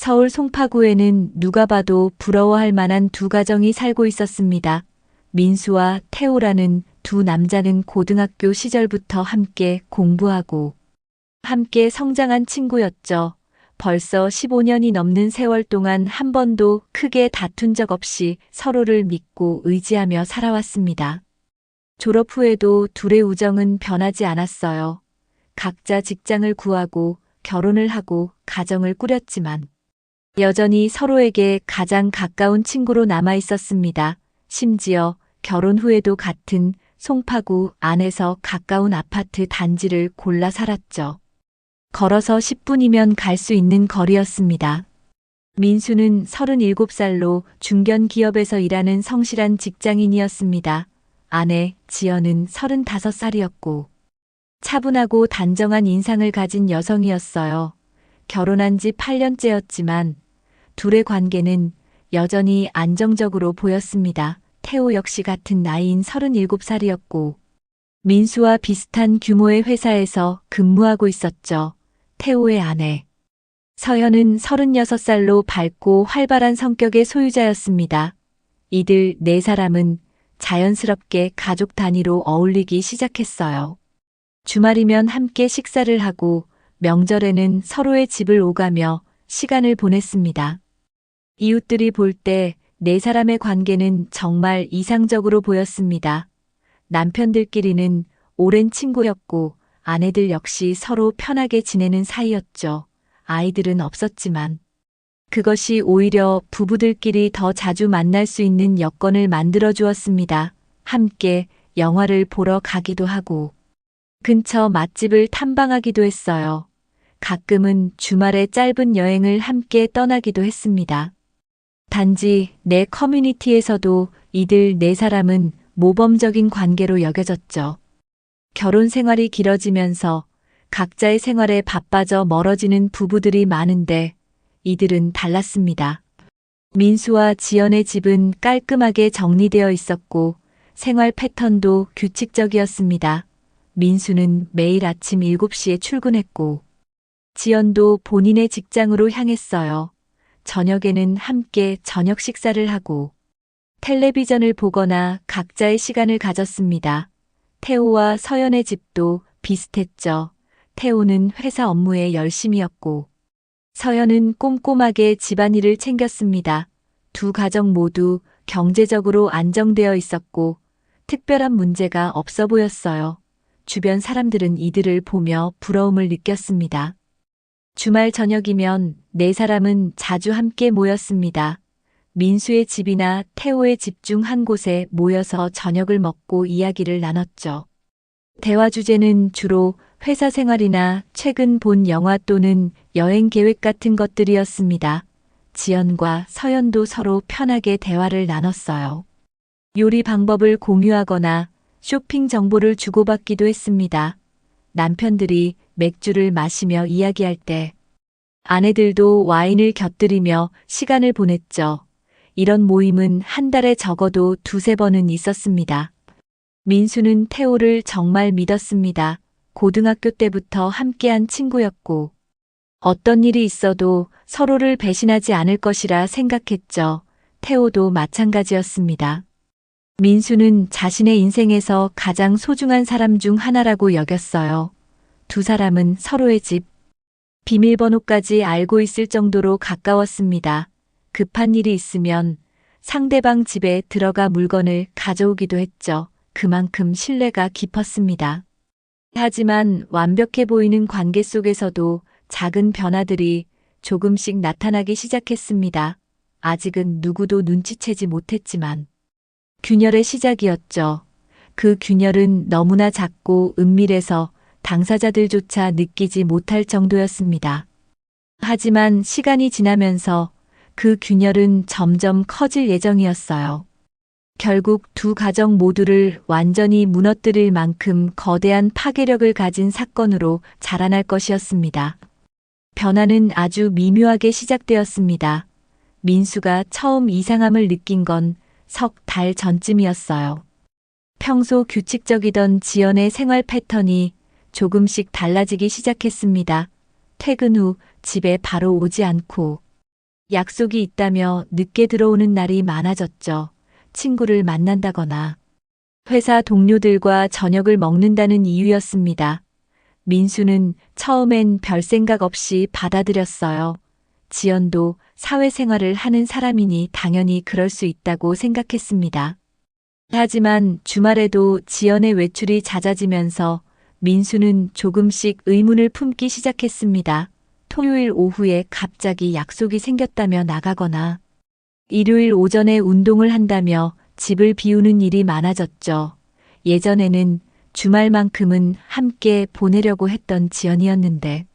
서울 송파구에는 누가 봐도 부러워할 만한 두 가정이 살고 있었습니다. 민수와 태호라는 두 남자는 고등학교 시절부터 함께 공부하고 함께 성장한 친구였죠. 벌써 15년이 넘는 세월 동안 한 번도 크게 다툰 적 없이 서로를 믿고 의지하며 살아왔습니다. 졸업 후에도 둘의 우정은 변하지 않았어요. 각자 직장을 구하고 결혼을 하고 가정을 꾸렸지만 여전히 서로에게 가장 가까운 친구로 남아 있었습니다. 심지어 결혼 후에도 같은 송파구 안에서 가까운 아파트 단지를 골라 살았죠. 걸어서 10분이면 갈 수 있는 거리였습니다. 민수는 37살로 중견 기업에서 일하는 성실한 직장인이었습니다. 아내 지연은 35살이었고 차분하고 단정한 인상을 가진 여성이었어요. 결혼한 지 8년째였지만 둘의 관계는 여전히 안정적으로 보였습니다. 태호 역시 같은 나이인 37살이었고 민수와 비슷한 규모의 회사에서 근무하고 있었죠. 태호의 아내 서연은 36살로 밝고 활발한 성격의 소유자였습니다. 이들 네 사람은 자연스럽게 가족 단위로 어울리기 시작했어요. 주말이면 함께 식사를 하고 명절에는 서로의 집을 오가며 시간을 보냈습니다. 이웃들이 볼 때 네 사람의 관계는 정말 이상적으로 보였습니다. 남편들끼리는 오랜 친구였고 아내들 역시 서로 편하게 지내는 사이였죠. 아이들은 없었지만 그것이 오히려 부부들끼리 더 자주 만날 수 있는 여건을 만들어 주었습니다. 함께 영화를 보러 가기도 하고 근처 맛집을 탐방하기도 했어요. 가끔은 주말에 짧은 여행을 함께 떠나기도 했습니다. 단지 내 커뮤니티에서도 이들 네 사람은 모범적인 관계로 여겨졌죠. 결혼 생활이 길어지면서 각자의 생활에 바빠져 멀어지는 부부들이 많은데 이들은 달랐습니다. 민수와 지연의 집은 깔끔하게 정리되어 있었고 생활 패턴도 규칙적이었습니다. 민수는 매일 아침 7시에 출근했고 지연도 본인의 직장으로 향했어요. 저녁에는 함께 저녁 식사를 하고 텔레비전을 보거나 각자의 시간을 가졌습니다. 태호와 서연의 집도 비슷했죠. 태호는 회사 업무에 열심이었고 서연은 꼼꼼하게 집안일을 챙겼습니다. 두 가정 모두 경제적으로 안정되어 있었고 특별한 문제가 없어 보였어요. 주변 사람들은 이들을 보며 부러움을 느꼈습니다. 주말 저녁이면 네 사람은 자주 함께 모였습니다. 민수의 집이나 태호의 집 중 한 곳에 모여서 저녁을 먹고 이야기를 나눴죠. 대화 주제는 주로 회사 생활이나 최근 본 영화 또는 여행 계획 같은 것들이었습니다. 지연과 서연도 서로 편하게 대화를 나눴어요. 요리 방법을 공유하거나 쇼핑 정보를 주고받기도 했습니다. 남편들이 맥주를 마시며 이야기할 때 아내들도 와인을 곁들이며 시간을 보냈죠. 이런 모임은 한 달에 적어도 2~3번은 있었습니다. 민수는 태호를 정말 믿었습니다. 고등학교 때부터 함께한 친구였고 어떤 일이 있어도 서로를 배신하지 않을 것이라 생각했죠. 태호도 마찬가지였습니다. 민수는 자신의 인생에서 가장 소중한 사람 중 하나라고 여겼어요. 두 사람은 서로의 집, 비밀번호까지 알고 있을 정도로 가까웠습니다. 급한 일이 있으면 상대방 집에 들어가 물건을 가져오기도 했죠. 그만큼 신뢰가 깊었습니다. 하지만 완벽해 보이는 관계 속에서도 작은 변화들이 조금씩 나타나기 시작했습니다. 아직은 누구도 눈치채지 못했지만 균열의 시작이었죠. 그 균열은 너무나 작고 은밀해서 당사자들조차 느끼지 못할 정도였습니다. 하지만 시간이 지나면서 그 균열은 점점 커질 예정이었어요. 결국 두 가정 모두를 완전히 무너뜨릴 만큼 거대한 파괴력을 가진 사건으로 자라날 것이었습니다. 변화는 아주 미묘하게 시작되었습니다. 민수가 처음 이상함을 느낀 건 석 달 전쯤이었어요. 평소 규칙적이던 지연의 생활 패턴이 조금씩 달라지기 시작했습니다. 퇴근 후 집에 바로 오지 않고 약속이 있다며 늦게 들어오는 날이 많아졌죠. 친구를 만난다거나 회사 동료들과 저녁을 먹는다는 이유였습니다. 민수는 처음엔 별 생각 없이 받아들였어요. 지연도 사회생활을 하는 사람이니 당연히 그럴 수 있다고 생각했습니다. 하지만 주말에도 지연의 외출이 잦아지면서 민수는 조금씩 의문을 품기 시작했습니다. 토요일 오후에 갑자기 약속이 생겼다며 나가거나 일요일 오전에 운동을 한다며 집을 비우는 일이 많아졌죠. 예전에는 주말만큼은 함께 보내려고 했던 지연이었는데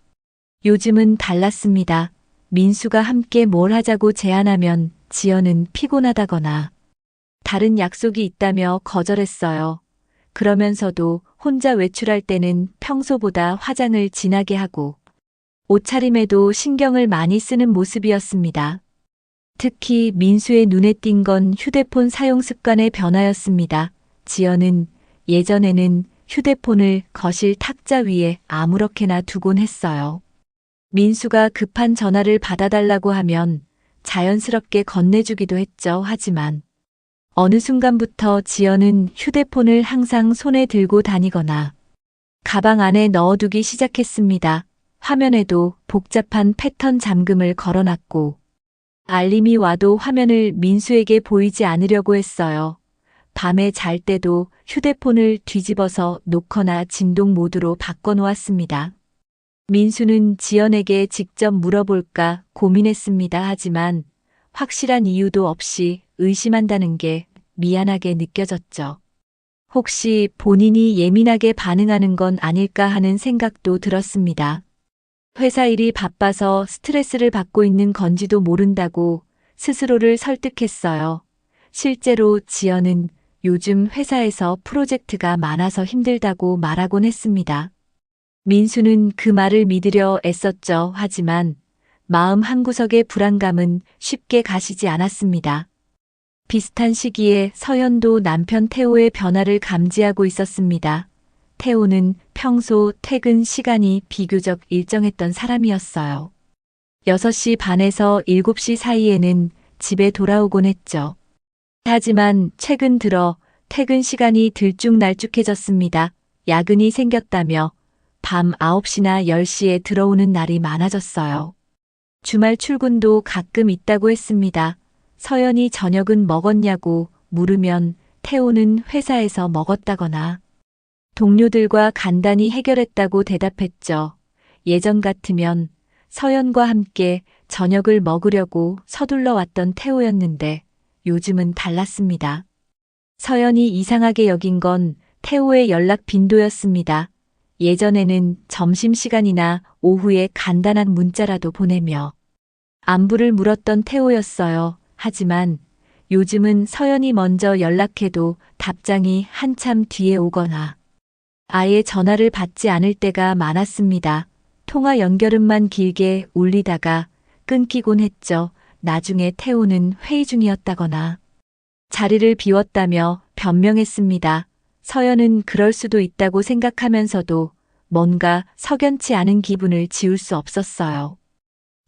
요즘은 달랐습니다. 민수가 함께 뭘 하자고 제안하면 지연은 피곤하다거나 다른 약속이 있다며 거절했어요. 그러면서도 혼자 외출할 때는 평소보다 화장을 진하게 하고 옷차림에도 신경을 많이 쓰는 모습이었습니다. 특히 민수의 눈에 띈 건 휴대폰 사용 습관의 변화였습니다. 지연은 예전에는 휴대폰을 거실 탁자 위에 아무렇게나 두곤 했어요. 민수가 급한 전화를 받아달라고 하면 자연스럽게 건네주기도 했죠. 하지만 어느 순간부터 지연은 휴대폰을 항상 손에 들고 다니거나 가방 안에 넣어두기 시작했습니다. 화면에도 복잡한 패턴 잠금을 걸어놨고 알림이 와도 화면을 민수에게 보이지 않으려고 했어요. 밤에 잘 때도 휴대폰을 뒤집어서 놓거나 진동 모드로 바꿔놓았습니다. 민수는 지연에게 직접 물어볼까 고민했습니다. 하지만 확실한 이유도 없이 의심한다는 게 미안하게 느껴졌죠. 혹시 본인이 예민하게 반응하는 건 아닐까 하는 생각도 들었습니다. 회사 일이 바빠서 스트레스를 받고 있는 건지도 모른다고 스스로를 설득했어요. 실제로 지연은 요즘 회사에서 프로젝트가 많아서 힘들다고 말하곤 했습니다. 민수는 그 말을 믿으려 애썼죠. 하지만 마음 한구석의 불안감은 쉽게 가시지 않았습니다. 비슷한 시기에 서연도 남편 태호의 변화를 감지하고 있었습니다. 태호는 평소 퇴근 시간이 비교적 일정했던 사람이었어요. 6시 반에서 7시 사이에는 집에 돌아오곤 했죠. 하지만 최근 들어 퇴근 시간이 들쭉날쭉해졌습니다. 야근이 생겼다며 밤 9시나 10시에 들어오는 날이 많아졌어요. 주말 출근도 가끔 있다고 했습니다. 서연이 저녁은 먹었냐고 물으면 태호는 회사에서 먹었다거나 동료들과 간단히 해결했다고 대답했죠. 예전 같으면 서연과 함께 저녁을 먹으려고 서둘러 왔던 태호였는데 요즘은 달랐습니다. 서연이 이상하게 여긴 건 태호의 연락 빈도였습니다. 예전에는 점심시간이나 오후에 간단한 문자라도 보내며 안부를 물었던 태호였어요. 하지만 요즘은 서연이 먼저 연락해도 답장이 한참 뒤에 오거나 아예 전화를 받지 않을 때가 많았습니다. 통화 연결음만 길게 울리다가 끊기곤 했죠. 나중에 태호는 회의 중이었다거나 자리를 비웠다며 변명했습니다. 서연은 그럴 수도 있다고 생각하면서도 뭔가 석연치 않은 기분을 지울 수 없었어요.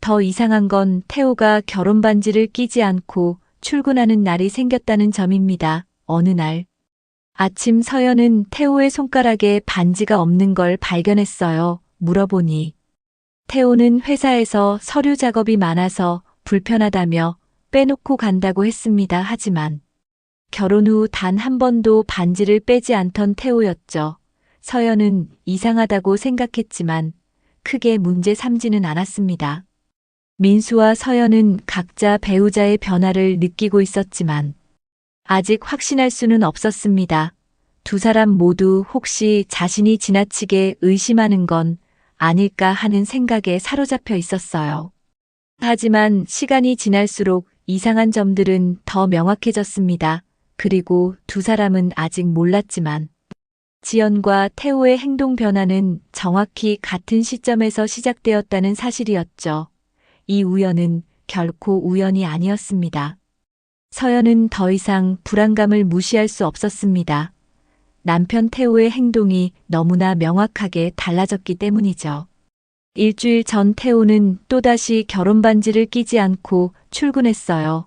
더 이상한 건 태호가 결혼 반지를 끼지 않고 출근하는 날이 생겼다는 점입니다. 어느 날 아침 서연은 태호의 손가락에 반지가 없는 걸 발견했어요. 물어보니 태호는 회사에서 서류 작업이 많아서 불편하다며 빼놓고 간다고 했습니다. 하지만 결혼 후 단 한 번도 반지를 빼지 않던 태호였죠. 서연은 이상하다고 생각했지만 크게 문제 삼지는 않았습니다. 민수와 서연은 각자 배우자의 변화를 느끼고 있었지만 아직 확신할 수는 없었습니다. 두 사람 모두 혹시 자신이 지나치게 의심하는 건 아닐까 하는 생각에 사로잡혀 있었어요. 하지만 시간이 지날수록 이상한 점들은 더 명확해졌습니다. 그리고 두 사람은 아직 몰랐지만 지연과 태호의 행동 변화는 정확히 같은 시점에서 시작되었다는 사실이었죠. 이 우연은 결코 우연이 아니었습니다. 서연은 더 이상 불안감을 무시할 수 없었습니다. 남편 태호의 행동이 너무나 명확하게 달라졌기 때문이죠. 일주일 전 태호는 또다시 결혼 반지를 끼지 않고 출근했어요.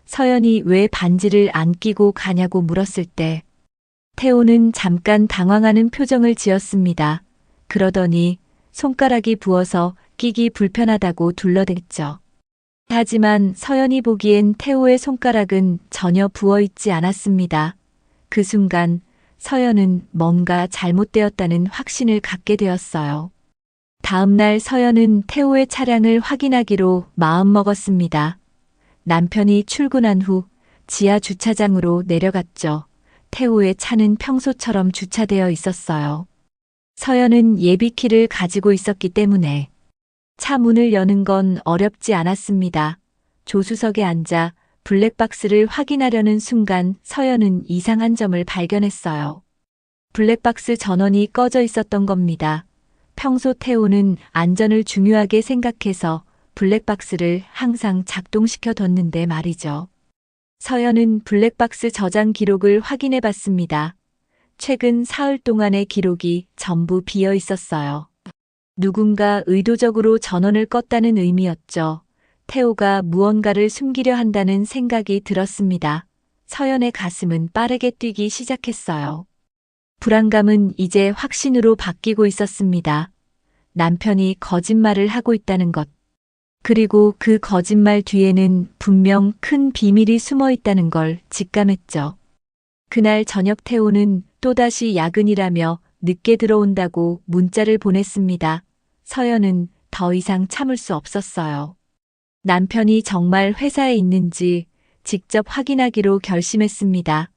서연이 왜 반지를 안 끼고 가냐고 물었을 때 태호는 잠깐 당황하는 표정을 지었습니다. 그러더니 손가락이 부어서 끼기 불편하다고 둘러댔죠. 하지만 서연이 보기엔 태호의 손가락은 전혀 부어있지 않았습니다. 그 순간 서연은 뭔가 잘못되었다는 확신을 갖게 되었어요. 다음 날 서연은 태호의 차량을 확인하기로 마음먹었습니다. 남편이 출근한 후 지하 주차장으로 내려갔죠. 태호의 차는 평소처럼 주차되어 있었어요. 서연은 예비키를 가지고 있었기 때문에 차 문을 여는 건 어렵지 않았습니다. 조수석에 앉아 블랙박스를 확인하려는 순간 서연은 이상한 점을 발견했어요. 블랙박스 전원이 꺼져 있었던 겁니다. 평소 태호는 안전을 중요하게 생각해서 블랙박스를 항상 작동시켜 뒀는데 말이죠. 서연은 블랙박스 저장 기록을 확인해 봤습니다. 최근 사흘 동안의 기록이 전부 비어 있었어요. 누군가 의도적으로 전원을 껐다는 의미였죠. 태호가 무언가를 숨기려 한다는 생각이 들었습니다. 서연의 가슴은 빠르게 뛰기 시작했어요. 불안감은 이제 확신으로 바뀌고 있었습니다. 남편이 거짓말을 하고 있다는 것. 그리고 그 거짓말 뒤에는 분명 큰 비밀이 숨어 있다는 걸 직감했죠. 그날 저녁 태호는 또다시 야근이라며 늦게 들어온다고 문자를 보냈습니다. 서연은 더 이상 참을 수 없었어요. 남편이 정말 회사에 있는지 직접 확인하기로 결심했습니다.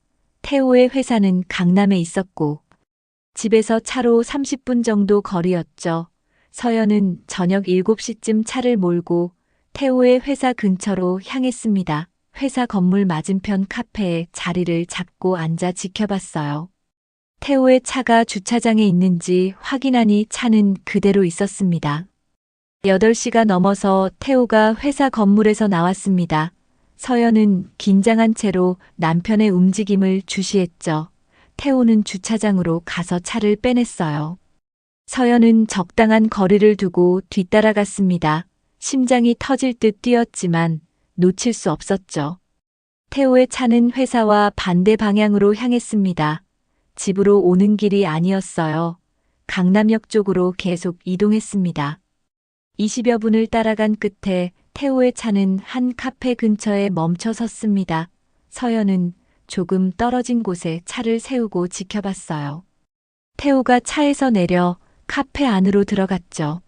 태호의 회사는 강남에 있었고 집에서 차로 30분 정도 거리였죠. 서연은 저녁 7시쯤 차를 몰고 태호의 회사 근처로 향했습니다. 회사 건물 맞은편 카페에 자리를 잡고 앉아 지켜봤어요. 태호의 차가 주차장에 있는지 확인하니 차는 그대로 있었습니다. 8시가 넘어서 태호가 회사 건물에서 나왔습니다. 서연은 긴장한 채로 남편의 움직임을 주시했죠. 태호는 주차장으로 가서 차를 빼냈어요. 서연은 적당한 거리를 두고 뒤따라갔습니다. 심장이 터질 듯 뛰었지만 놓칠 수 없었죠. 태호의 차는 회사와 반대 방향으로 향했습니다. 집으로 오는 길이 아니었어요. 강남역 쪽으로 계속 이동했습니다. 20여 분을 따라간 끝에 태호의 차는 한 카페 근처에 멈춰 섰습니다. 서연은 조금 떨어진 곳에 차를 세우고 지켜봤어요. 태호가 차에서 내려 카페 안으로 들어갔죠.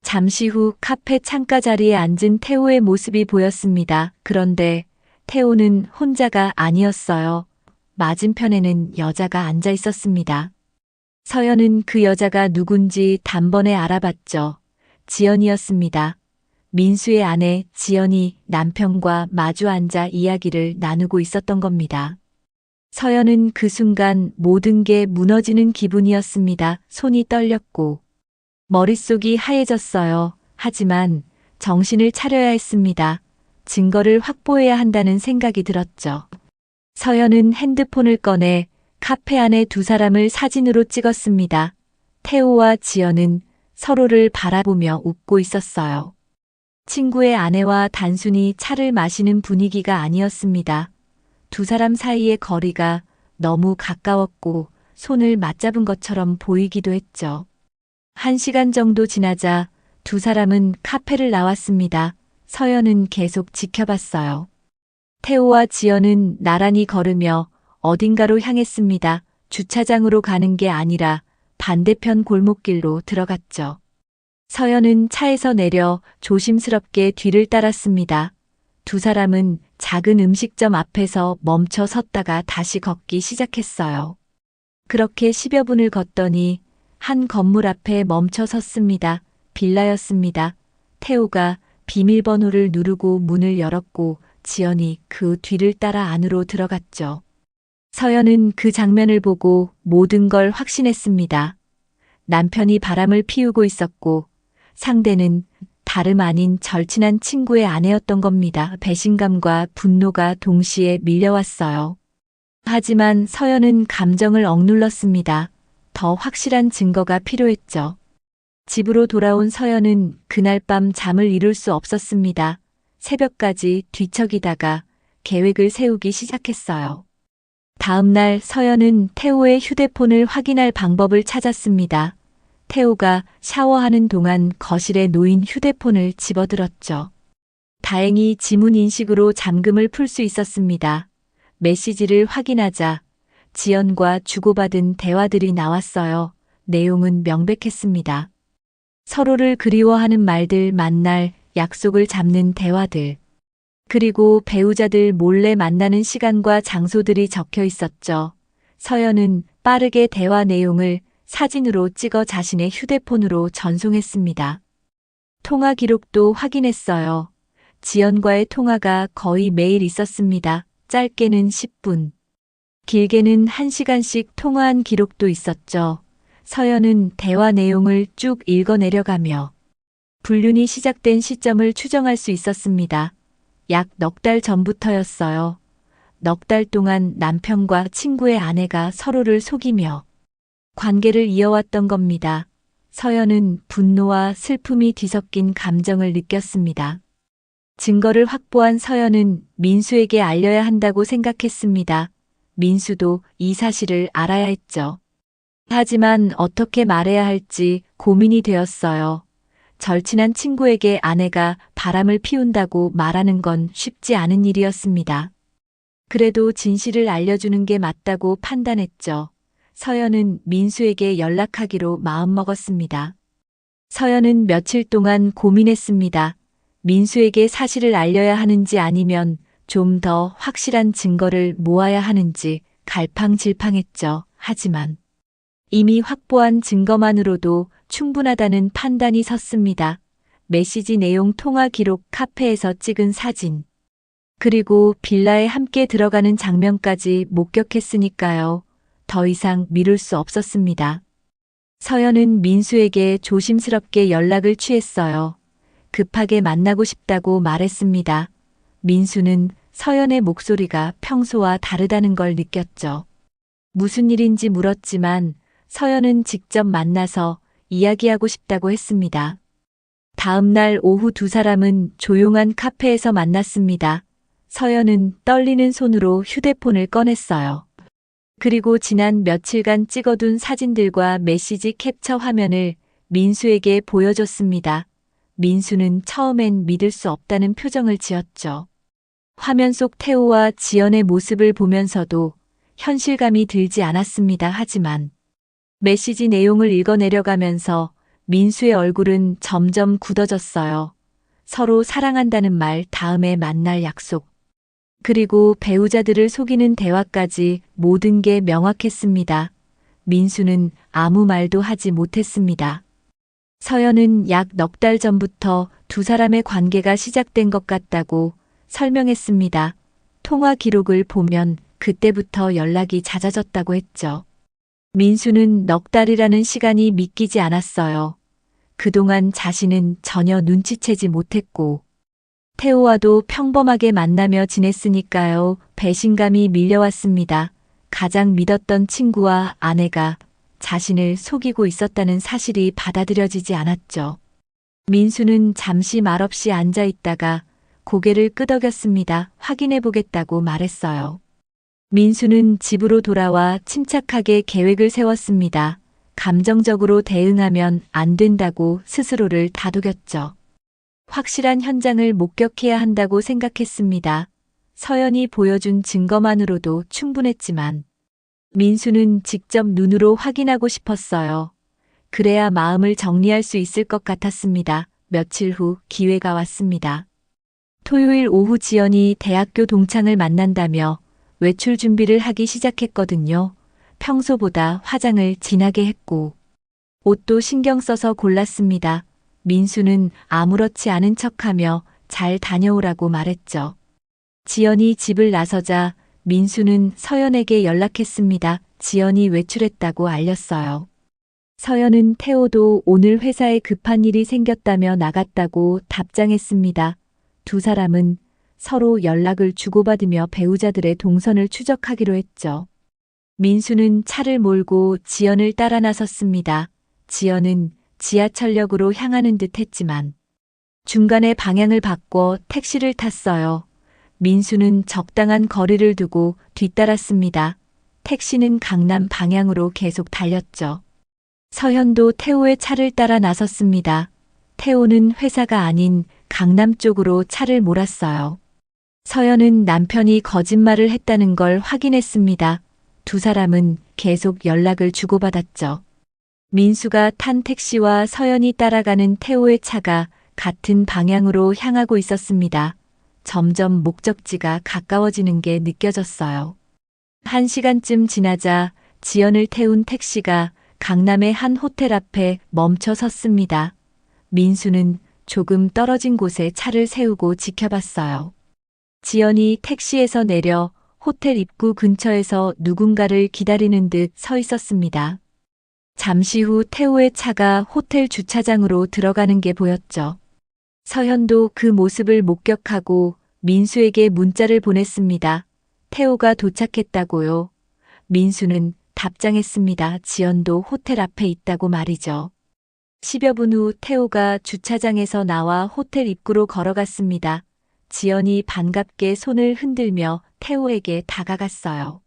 잠시 후 카페 창가 자리에 앉은 태호의 모습이 보였습니다. 그런데 태호는 혼자가 아니었어요. 맞은편에는 여자가 앉아 있었습니다. 서연은 그 여자가 누군지 단번에 알아봤죠. 지연이었습니다. 민수의 아내 지연이 남편과 마주 앉아 이야기를 나누고 있었던 겁니다. 서연은 그 순간 모든 게 무너지는 기분이었습니다. 손이 떨렸고 머릿속이 하얘졌어요. 하지만 정신을 차려야 했습니다. 증거를 확보해야 한다는 생각이 들었죠. 서연은 핸드폰을 꺼내 카페 안에 두 사람을 사진으로 찍었습니다. 태호와 지연은 서로를 바라보며 웃고 있었어요. 친구의 아내와 단순히 차를 마시는 분위기가 아니었습니다. 두 사람 사이의 거리가 너무 가까웠고 손을 맞잡은 것처럼 보이기도 했죠. 1시간 정도 지나자 두 사람은 카페를 나왔습니다. 서연은 계속 지켜봤어요. 태호와 지연은 나란히 걸으며 어딘가로 향했습니다. 주차장으로 가는 게 아니라 반대편 골목길로 들어갔죠. 서연은 차에서 내려 조심스럽게 뒤를 따랐습니다. 두 사람은 작은 음식점 앞에서 멈춰 섰다가 다시 걷기 시작했어요. 그렇게 10여 분을 걷더니 한 건물 앞에 멈춰 섰습니다. 빌라였습니다. 태호가 비밀번호를 누르고 문을 열었고 지연이 그 뒤를 따라 안으로 들어갔죠. 서연은 그 장면을 보고 모든 걸 확신했습니다. 남편이 바람을 피우고 있었고 상대는 다름 아닌 절친한 친구의 아내였던 겁니다. 배신감과 분노가 동시에 밀려왔어요. 하지만 서연은 감정을 억눌렀습니다. 더 확실한 증거가 필요했죠. 집으로 돌아온 서연은 그날 밤 잠을 이룰 수 없었습니다. 새벽까지 뒤척이다가 계획을 세우기 시작했어요. 다음 날 서연은 태호의 휴대폰을 확인할 방법을 찾았습니다. 태호가 샤워하는 동안 거실에 놓인 휴대폰을 집어들었죠. 다행히 지문 인식으로 잠금을 풀 수 있었습니다. 메시지를 확인하자 지연과 주고받은 대화들이 나왔어요. 내용은 명백했습니다. 서로를 그리워하는 말들, 만날 약속을 잡는 대화들. 그리고 배우자들 몰래 만나는 시간과 장소들이 적혀 있었죠. 서연은 빠르게 대화 내용을 사진으로 찍어 자신의 휴대폰으로 전송했습니다. 통화 기록도 확인했어요. 지연과의 통화가 거의 매일 있었습니다. 짧게는 10분, 길게는 1시간씩 통화한 기록도 있었죠. 서연은 대화 내용을 쭉 읽어내려가며 불륜이 시작된 시점을 추정할 수 있었습니다. 약 넉 달 전부터였어요. 넉 달 동안 남편과 친구의 아내가 서로를 속이며 관계를 이어왔던 겁니다. 서연은 분노와 슬픔이 뒤섞인 감정을 느꼈습니다. 증거를 확보한 서연은 민수에게 알려야 한다고 생각했습니다. 민수도 이 사실을 알아야 했죠. 하지만 어떻게 말해야 할지 고민이 되었어요. 절친한 친구에게 아내가 바람을 피운다고 말하는 건 쉽지 않은 일이었습니다. 그래도 진실을 알려주는 게 맞다고 판단했죠. 서연은 민수에게 연락하기로 마음먹었습니다. 서연은 며칠 동안 고민했습니다. 민수에게 사실을 알려야 하는지 아니면 좀 더 확실한 증거를 모아야 하는지 갈팡질팡했죠. 하지만 이미 확보한 증거만으로도 충분하다는 판단이 섰습니다. 메시지 내용, 통화 기록, 카페에서 찍은 사진, 그리고 빌라에 함께 들어가는 장면까지 목격했으니까요. 더 이상 미룰 수 없었습니다. 서연은 민수에게 조심스럽게 연락을 취했어요. 급하게 만나고 싶다고 말했습니다. 민수는 서연의 목소리가 평소와 다르다는 걸 느꼈죠. 무슨 일인지 물었지만 서연은 직접 만나서 이야기하고 싶다고 했습니다. 다음 날 오후 두 사람은 조용한 카페에서 만났습니다. 서연은 떨리는 손으로 휴대폰을 꺼냈어요. 그리고 지난 며칠간 찍어둔 사진들과 메시지 캡처 화면을 민수에게 보여줬습니다. 민수는 처음엔 믿을 수 없다는 표정을 지었죠. 화면 속 태호와 지연의 모습을 보면서도 현실감이 들지 않았습니다. 하지만 메시지 내용을 읽어내려가면서 민수의 얼굴은 점점 굳어졌어요. 서로 사랑한다는 말, 다음에 만날 약속, 그리고 배우자들을 속이는 대화까지 모든 게 명확했습니다. 민수는 아무 말도 하지 못했습니다. 서연은 약 넉 달 전부터 두 사람의 관계가 시작된 것 같다고 설명했습니다. 통화 기록을 보면 그때부터 연락이 잦아졌다고 했죠. 민수는 넉 달이라는 시간이 믿기지 않았어요. 그동안 자신은 전혀 눈치채지 못했고 태호와도 평범하게 만나며 지냈으니까요. 배신감이 밀려왔습니다. 가장 믿었던 친구와 아내가 자신을 속이고 있었다는 사실이 받아들여지지 않았죠. 민수는 잠시 말없이 앉아 있다가 고개를 끄덕였습니다. 확인해 보겠다고 말했어요. 민수는 집으로 돌아와 침착하게 계획을 세웠습니다. 감정적으로 대응하면 안 된다고 스스로를 다독였죠. 확실한 현장을 목격해야 한다고 생각했습니다. 서연이 보여준 증거만으로도 충분했지만 민수는 직접 눈으로 확인하고 싶었어요. 그래야 마음을 정리할 수 있을 것 같았습니다. 며칠 후 기회가 왔습니다. 토요일 오후 지연이 대학교 동창을 만난다며 외출 준비를 하기 시작했거든요. 평소보다 화장을 진하게 했고 옷도 신경 써서 골랐습니다. 민수는 아무렇지 않은 척하며 잘 다녀오라고 말했죠. 지연이 집을 나서자 민수는 서연에게 연락했습니다. 지연이 외출했다고 알렸어요. 서연은 태호도 오늘 회사에 급한 일이 생겼다며 나갔다고 답장했습니다. 두 사람은 서로 연락을 주고받으며 배우자들의 동선을 추적하기로 했죠. 민수는 차를 몰고 지연을 따라 나섰습니다. 지연은 지하철역으로 향하는 듯 했지만 중간에 방향을 바꿔 택시를 탔어요. 민수는 적당한 거리를 두고 뒤따랐습니다. 택시는 강남 방향으로 계속 달렸죠. 서현도 태호의 차를 따라 나섰습니다. 태호는 회사가 아닌 강남 쪽으로 차를 몰았어요. 서현은 남편이 거짓말을 했다는 걸 확인했습니다. 두 사람은 계속 연락을 주고받았죠. 민수가 탄 택시와 서현이 따라가는 태호의 차가 같은 방향으로 향하고 있었습니다. 점점 목적지가 가까워지는 게 느껴졌어요. 1시간쯤 지나자 지연을 태운 택시가 강남의 한 호텔 앞에 멈춰 섰습니다. 민수는 조금 떨어진 곳에 차를 세우고 지켜봤어요. 지연이 택시에서 내려 호텔 입구 근처에서 누군가를 기다리는 듯 서 있었습니다. 잠시 후 태호의 차가 호텔 주차장으로 들어가는 게 보였죠. 서현도 그 모습을 목격하고 민수에게 문자를 보냈습니다. 태호가 도착했다고요. 민수는 답장했습니다. 지연도 호텔 앞에 있다고 말이죠. 10여 분 후 태호가 주차장에서 나와 호텔 입구로 걸어갔습니다. 지연이 반갑게 손을 흔들며 태호에게 다가갔어요.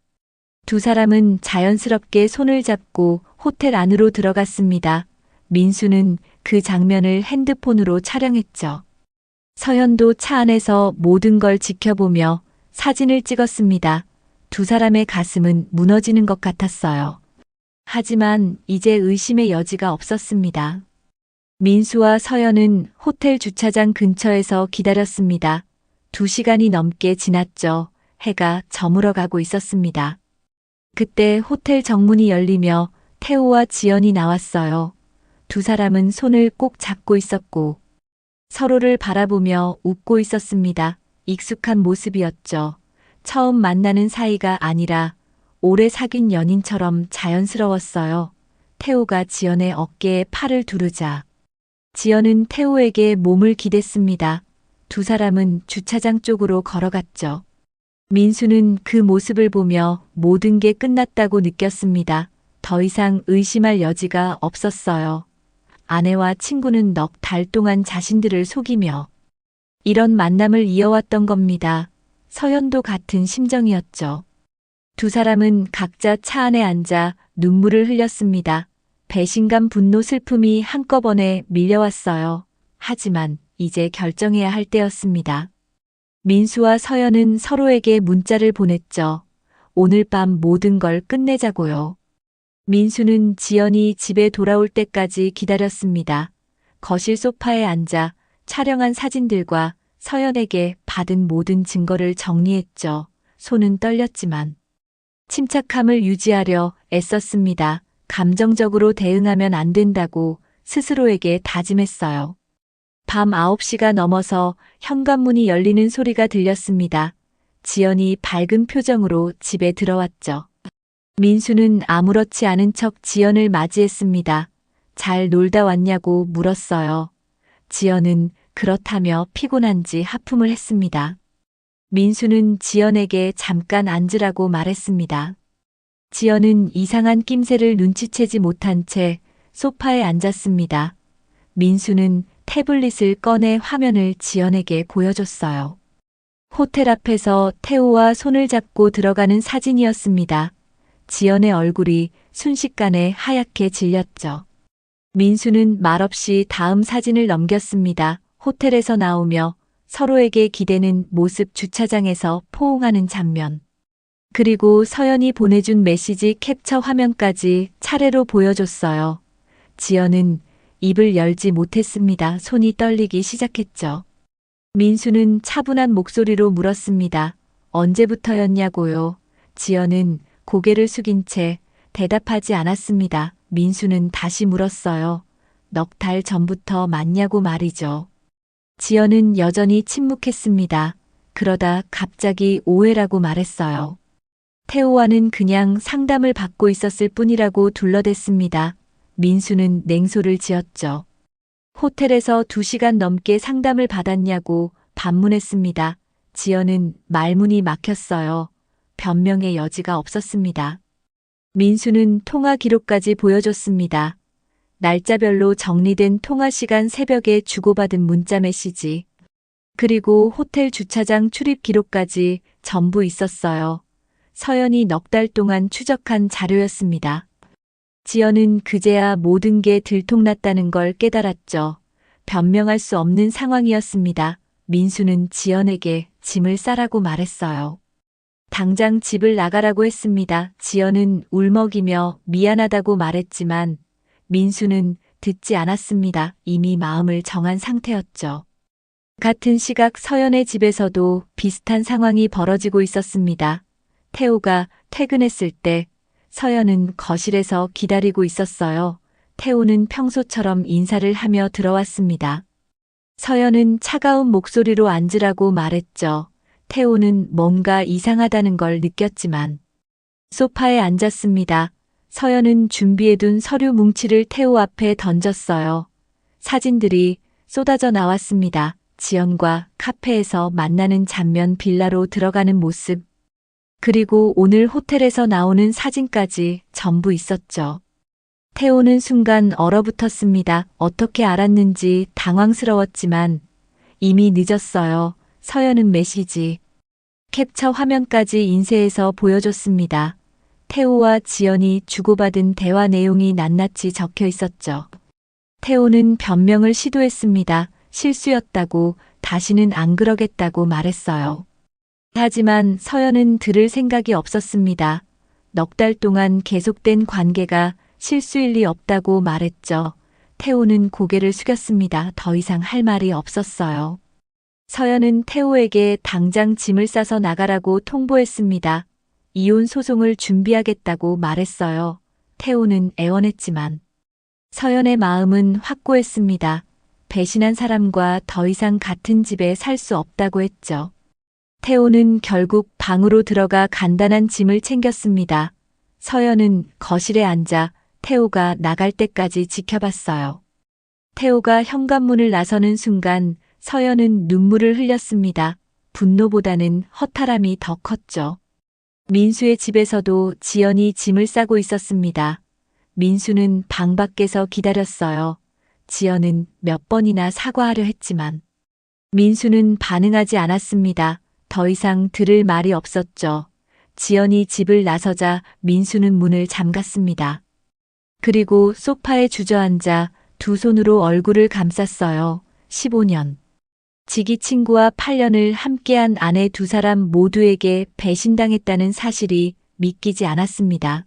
두 사람은 자연스럽게 손을 잡고 호텔 안으로 들어갔습니다. 민수는 그 장면을 핸드폰으로 촬영했죠. 서현도 차 안에서 모든 걸 지켜보며 사진을 찍었습니다. 두 사람의 가슴은 무너지는 것 같았어요. 하지만 이제 의심의 여지가 없었습니다. 민수와 서현은 호텔 주차장 근처에서 기다렸습니다. 2시간이 넘게 지났죠. 해가 저물어 가고 있었습니다. 그때 호텔 정문이 열리며 태호와 지연이 나왔어요. 두 사람은 손을 꼭 잡고 있었고 서로를 바라보며 웃고 있었습니다. 익숙한 모습이었죠. 처음 만나는 사이가 아니라 오래 사귄 연인처럼 자연스러웠어요. 태호가 지연의 어깨에 팔을 두르자 지연은 태호에게 몸을 기댔습니다. 두 사람은 주차장 쪽으로 걸어갔죠. 민수는 그 모습을 보며 모든 게 끝났다고 느꼈습니다. 더 이상 의심할 여지가 없었어요. 아내와 친구는 넉 달 동안 자신들을 속이며 이런 만남을 이어왔던 겁니다. 서현도 같은 심정이었죠. 두 사람은 각자 차 안에 앉아 눈물을 흘렸습니다. 배신감, 분노, 슬픔이 한꺼번에 밀려왔어요. 하지만 이제 결정해야 할 때였습니다. 민수와 서연은 서로에게 문자를 보냈죠. 오늘 밤 모든 걸 끝내자고요. 민수는 지연이 집에 돌아올 때까지 기다렸습니다. 거실 소파에 앉아 촬영한 사진들과 서연에게 받은 모든 증거를 정리했죠. 손은 떨렸지만 침착함을 유지하려 애썼습니다. 감정적으로 대응하면 안 된다고 스스로에게 다짐했어요. 밤 9시가 넘어서 현관문이 열리는 소리가 들렸습니다. 지연이 밝은 표정으로 집에 들어왔죠. 민수는 아무렇지 않은 척 지연을 맞이했습니다. 잘 놀다 왔냐고 물었어요. 지연은 그렇다며 피곤한지 하품을 했습니다. 민수는 지연에게 잠깐 앉으라고 말했습니다. 지연은 이상한 낌새를 눈치채지 못한 채 소파에 앉았습니다. 민수는 태블릿을 꺼내 화면을 지연에게 보여줬어요. 호텔 앞에서 태호와 손을 잡고 들어가는 사진이었습니다. 지연의 얼굴이 순식간에 하얗게 질렸죠. 민수는 말없이 다음 사진을 넘겼습니다. 호텔에서 나오며 서로에게 기대는 모습, 주차장에서 포옹하는 장면. 그리고 서연이 보내준 메시지 캡처 화면까지 차례로 보여줬어요. 지연은 입을 열지 못했습니다. 손이 떨리기 시작했죠. 민수는 차분한 목소리로 물었습니다. 언제부터였냐고요? 지연은 고개를 숙인 채 대답하지 않았습니다. 민수는 다시 물었어요. 넉 달 전부터 맞냐고 말이죠. 지연은 여전히 침묵했습니다. 그러다 갑자기 오해라고 말했어요. 태호와는 그냥 상담을 받고 있었을 뿐이라고 둘러댔습니다. 민수는 냉소를 지었죠. 호텔에서 2시간 넘게 상담을 받았냐고 반문했습니다. 지연은 말문이 막혔어요. 변명의 여지가 없었습니다. 민수는 통화 기록까지 보여줬습니다. 날짜별로 정리된 통화 시간, 새벽에 주고받은 문자 메시지, 그리고 호텔 주차장 출입 기록까지 전부 있었어요. 서연이 넉 달 동안 추적한 자료였습니다. 지연은 그제야 모든 게 들통났다는 걸 깨달았죠. 변명할 수 없는 상황이었습니다. 민수는 지연에게 짐을 싸라고 말했어요. 당장 집을 나가라고 했습니다. 지연은 울먹이며 미안하다고 말했지만 민수는 듣지 않았습니다. 이미 마음을 정한 상태였죠. 같은 시각 서연의 집에서도 비슷한 상황이 벌어지고 있었습니다. 태호가 퇴근했을 때 서연은 거실에서 기다리고 있었어요. 태호는 평소처럼 인사를 하며 들어왔습니다. 서연은 차가운 목소리로 앉으라고 말했죠. 태호는 뭔가 이상하다는 걸 느꼈지만 소파에 앉았습니다. 서연은 준비해둔 서류 뭉치를 태호 앞에 던졌어요. 사진들이 쏟아져 나왔습니다. 지연과 카페에서 만나는 장면, 빌라로 들어가는 모습, 그리고 오늘 호텔에서 나오는 사진까지 전부 있었죠. 태호는 순간 얼어붙었습니다. 어떻게 알았는지 당황스러웠지만 이미 늦었어요. 서연은 메시지, 캡처 화면까지 인쇄해서 보여줬습니다. 태호와 지연이 주고받은 대화 내용이 낱낱이 적혀 있었죠. 태호는 변명을 시도했습니다. 실수였다고, 다시는 안 그러겠다고 말했어요. 하지만 서연은 들을 생각이 없었습니다. 넉 달 동안 계속된 관계가 실수일 리 없다고 말했죠. 태호는 고개를 숙였습니다. 더 이상 할 말이 없었어요. 서연은 태호에게 당장 짐을 싸서 나가라고 통보했습니다. 이혼 소송을 준비하겠다고 말했어요. 태호는 애원했지만 서연의 마음은 확고했습니다. 배신한 사람과 더 이상 같은 집에 살 수 없다고 했죠. 태호는 결국 방으로 들어가 간단한 짐을 챙겼습니다. 서연은 거실에 앉아 태호가 나갈 때까지 지켜봤어요. 태호가 현관문을 나서는 순간 서연은 눈물을 흘렸습니다. 분노보다는 허탈함이 더 컸죠. 민수의 집에서도 지연이 짐을 싸고 있었습니다. 민수는 방 밖에서 기다렸어요. 지연은 몇 번이나 사과하려 했지만 민수는 반응하지 않았습니다. 더 이상 들을 말이 없었죠. 지연이 집을 나서자 민수는 문을 잠갔습니다. 그리고 소파에 주저앉아 두 손으로 얼굴을 감쌌어요. 15년. 지기 친구와 8년을 함께한 아내, 두 사람 모두에게 배신당했다는 사실이 믿기지 않았습니다.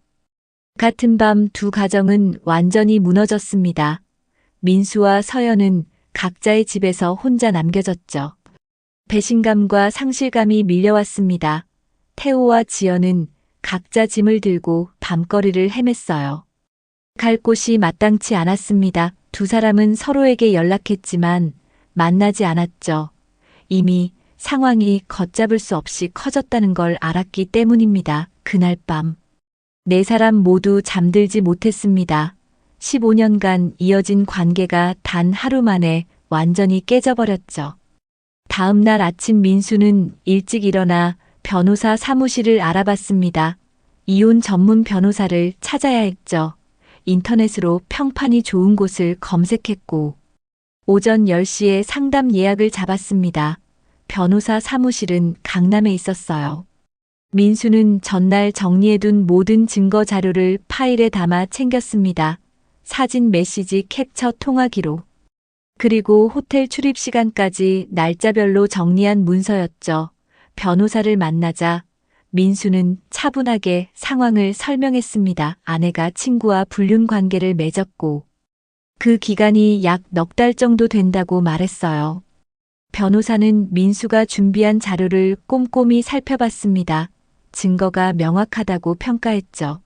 같은 밤 두 가정은 완전히 무너졌습니다. 민수와 서연은 각자의 집에서 혼자 남겨졌죠. 배신감과 상실감이 밀려왔습니다. 태호와 지연은 각자 짐을 들고 밤거리를 헤맸어요. 갈 곳이 마땅치 않았습니다. 두 사람은 서로에게 연락했지만 만나지 않았죠. 이미 상황이 걷잡을 수 없이 커졌다는 걸 알았기 때문입니다. 그날 밤 네 사람 모두 잠들지 못했습니다. 15년간 이어진 관계가 단 하루 만에 완전히 깨져버렸죠. 다음 날 아침 민수는 일찍 일어나 변호사 사무실을 알아봤습니다. 이혼 전문 변호사를 찾아야 했죠. 인터넷으로 평판이 좋은 곳을 검색했고 오전 10시에 상담 예약을 잡았습니다. 변호사 사무실은 강남에 있었어요. 민수는 전날 정리해둔 모든 증거 자료를 파일에 담아 챙겼습니다. 사진, 메시지, 캡처, 통화 기록, 그리고 호텔 출입 시간까지 날짜별로 정리한 문서였죠. 변호사를 만나자 민수는 차분하게 상황을 설명했습니다. 아내가 친구와 불륜 관계를 맺었고 그 기간이 약 넉 달 정도 된다고 말했어요. 변호사는 민수가 준비한 자료를 꼼꼼히 살펴봤습니다. 증거가 명확하다고 평가했죠.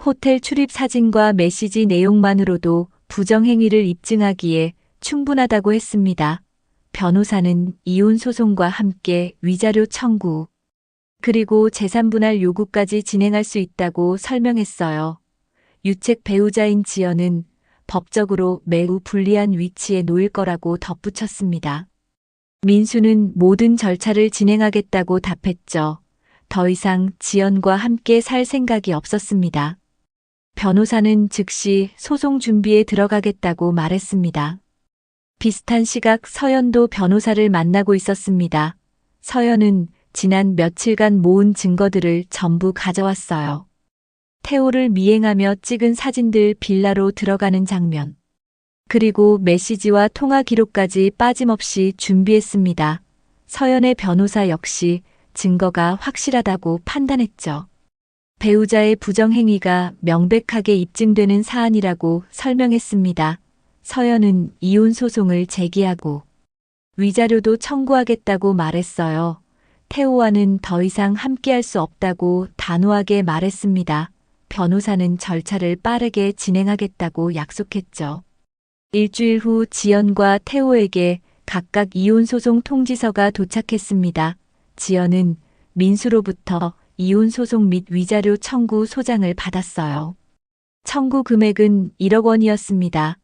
호텔 출입 사진과 메시지 내용만으로도 부정행위를 입증하기에 충분하다고 했습니다. 변호사는 이혼 소송과 함께 위자료 청구, 그리고 재산분할 요구까지 진행할 수 있다고 설명했어요. 유책 배우자인 지연은 법적으로 매우 불리한 위치에 놓일 거라고 덧붙였습니다. 민수는 모든 절차를 진행하겠다고 답했죠. 더 이상 지연과 함께 살 생각이 없었습니다. 변호사는 즉시 소송 준비에 들어가겠다고 말했습니다. 비슷한 시각 서연도 변호사를 만나고 있었습니다. 서연은 지난 며칠간 모은 증거들을 전부 가져왔어요. 태호를 미행하며 찍은 사진들 빌라로 들어가는 장면. 그리고 메시지와 통화 기록까지 빠짐없이 준비했습니다. 서연의 변호사 역시 증거가 확실하다고 판단했죠. 배우자의 부정행위가 명백하게 입증되는 사안이라고 설명했습니다. 서연은 이혼 소송을 제기하고 위자료도 청구하겠다고 말했어요. 태호와는 더 이상 함께할 수 없다고 단호하게 말했습니다. 변호사는 절차를 빠르게 진행하겠다고 약속했죠. 일주일 후 지연과 태호에게 각각 이혼 소송 통지서가 도착했습니다. 지연은 민수로부터 이혼 소송 및 위자료 청구 소장을 받았어요. 청구 금액은 1억 원이었습니다.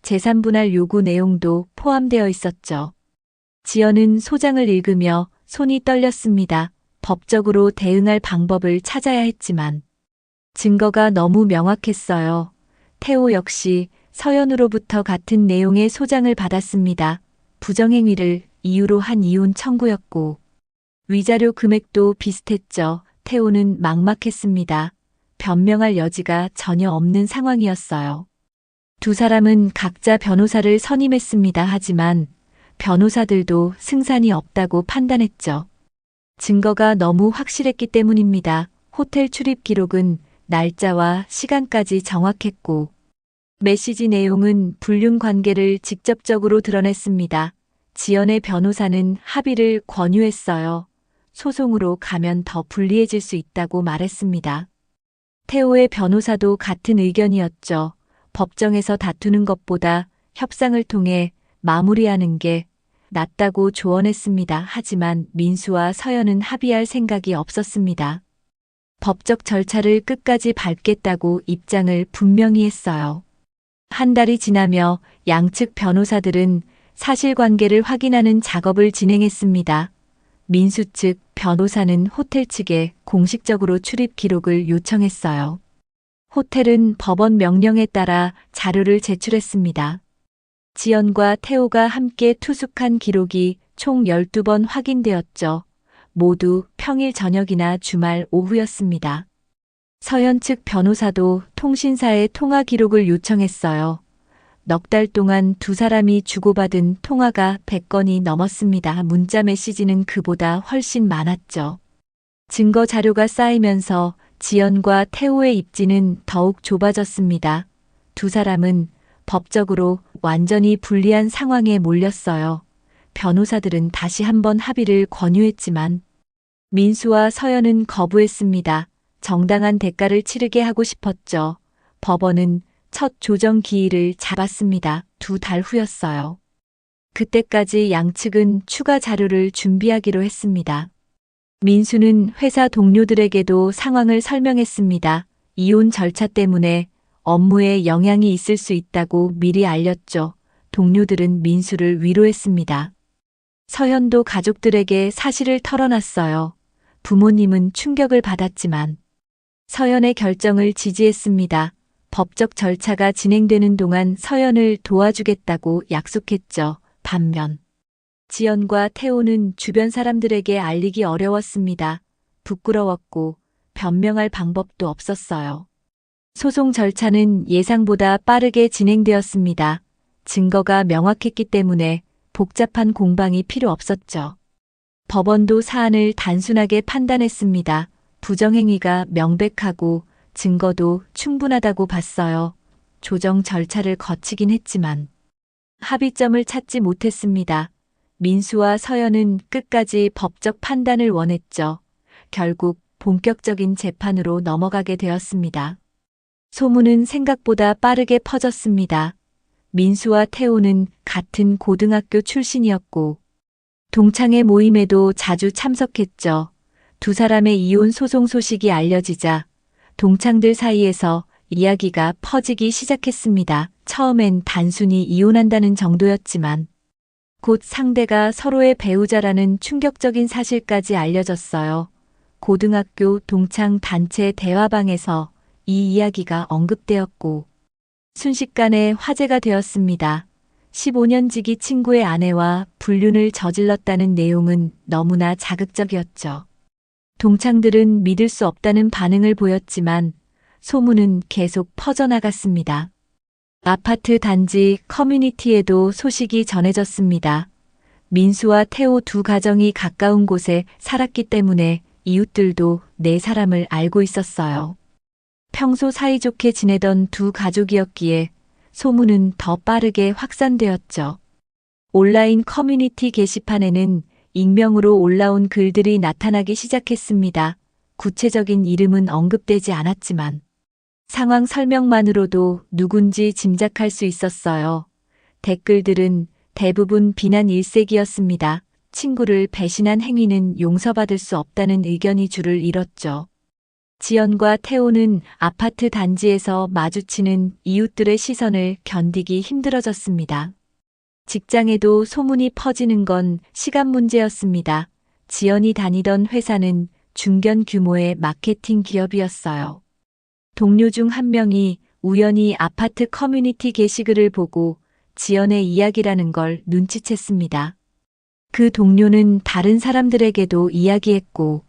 재산 분할 요구 내용도 포함되어 있었죠. 지연은 소장을 읽으며 손이 떨렸습니다. 법적으로 대응할 방법을 찾아야 했지만 증거가 너무 명확했어요. 태호 역시 서연으로부터 같은 내용의 소장을 받았습니다. 부정행위를 이유로 한 이혼 청구였고 위자료 금액도 비슷했죠. 태호는 막막했습니다. 변명할 여지가 전혀 없는 상황이었어요. 두 사람은 각자 변호사를 선임했습니다. 하지만 변호사들도 승산이 없다고 판단했죠. 증거가 너무 확실했기 때문입니다. 호텔 출입 기록은 날짜와 시간까지 정확했고 메시지 내용은 불륜 관계를 직접적으로 드러냈습니다. 지연의 변호사는 합의를 권유했어요. 소송으로 가면 더 불리해질 수 있다고 말했습니다. 태호의 변호사도 같은 의견이었죠. 법정에서 다투는 것보다 협상을 통해 마무리하는 게 낫다고 조언했습니다. 하지만 민수와 서연은 합의할 생각이 없었습니다. 법적 절차를 끝까지 밟겠다고 입장을 분명히 했어요. 한 달이 지나며 양측 변호사들은 사실관계를 확인하는 작업을 진행했습니다. 민수 측 변호사는 호텔 측에 공식적으로 출입 기록을 요청했어요. 호텔은 법원 명령에 따라 자료를 제출했습니다. 지연과 태호가 함께 투숙한 기록이 총 12번 확인되었죠. 모두 평일 저녁이나 주말 오후였습니다. 서연 측 변호사도 통신사에 통화 기록을 요청했어요. 넉 달 동안 두 사람이 주고받은 통화가 100건이 넘었습니다. 문자 메시지는 그보다 훨씬 많았죠. 증거 자료가 쌓이면서 지연과 태호의 입지는 더욱 좁아졌습니다. 두 사람은 법적으로 완전히 불리한 상황에 몰렸어요. 변호사들은 다시 한번 합의를 권유했지만 민수와 서연은 거부했습니다. 정당한 대가를 치르게 하고 싶었죠. 법원은 첫 조정 기일을 잡았습니다. 2달 후였어요. 그때까지 양측은 추가 자료를 준비하기로 했습니다. 민수는 회사 동료들에게도 상황을 설명했습니다. 이혼 절차 때문에 업무에 영향이 있을 수 있다고 미리 알렸죠. 동료들은 민수를 위로했습니다. 서연도 가족들에게 사실을 털어놨어요. 부모님은 충격을 받았지만 서연의 결정을 지지했습니다. 법적 절차가 진행되는 동안 서연을 도와주겠다고 약속했죠. 반면 지연과 태호는 주변 사람들에게 알리기 어려웠습니다. 부끄러웠고 변명할 방법도 없었어요. 소송 절차는 예상보다 빠르게 진행되었습니다. 증거가 명확했기 때문에 복잡한 공방이 필요 없었죠. 법원도 사안을 단순하게 판단했습니다. 부정행위가 명백하고 증거도 충분하다고 봤어요. 조정 절차를 거치긴 했지만 합의점을 찾지 못했습니다. 민수와 서연은 끝까지 법적 판단을 원했죠. 결국 본격적인 재판으로 넘어가게 되었습니다. 소문은 생각보다 빠르게 퍼졌습니다. 민수와 태호는 같은 고등학교 출신이었고 동창회 모임에도 자주 참석했죠. 두 사람의 이혼 소송 소식이 알려지자 동창들 사이에서 이야기가 퍼지기 시작했습니다. 처음엔 단순히 이혼한다는 정도였지만 곧 상대가 서로의 배우자라는 충격적인 사실까지 알려졌어요. 고등학교 동창 단체 대화방에서 이 이야기가 언급되었고 순식간에 화제가 되었습니다. 15년 지기 친구의 아내와 불륜을 저질렀다는 내용은 너무나 자극적이었죠. 동창들은 믿을 수 없다는 반응을 보였지만 소문은 계속 퍼져나갔습니다. 아파트 단지 커뮤니티에도 소식이 전해졌습니다. 민수와 태호 두 가정이 가까운 곳에 살았기 때문에 이웃들도 네 사람을 알고 있었어요. 평소 사이좋게 지내던 두 가족이었기에 소문은 더 빠르게 확산되었죠. 온라인 커뮤니티 게시판에는 익명으로 올라온 글들이 나타나기 시작했습니다. 구체적인 이름은 언급되지 않았지만 상황 설명만으로도 누군지 짐작할 수 있었어요. 댓글들은 대부분 비난 일색이었습니다. 친구를 배신한 행위는 용서받을 수 없다는 의견이 줄을 이뤘죠. 지연과 태호는 아파트 단지에서 마주치는 이웃들의 시선을 견디기 힘들어졌습니다. 직장에도 소문이 퍼지는 건 시간 문제였습니다. 지연이 다니던 회사는 중견 규모의 마케팅 기업이었어요. 동료 중 한 명이 우연히 아파트 커뮤니티 게시글을 보고 지연의 이야기라는 걸 눈치챘습니다. 그 동료는 다른 사람들에게도 이야기했고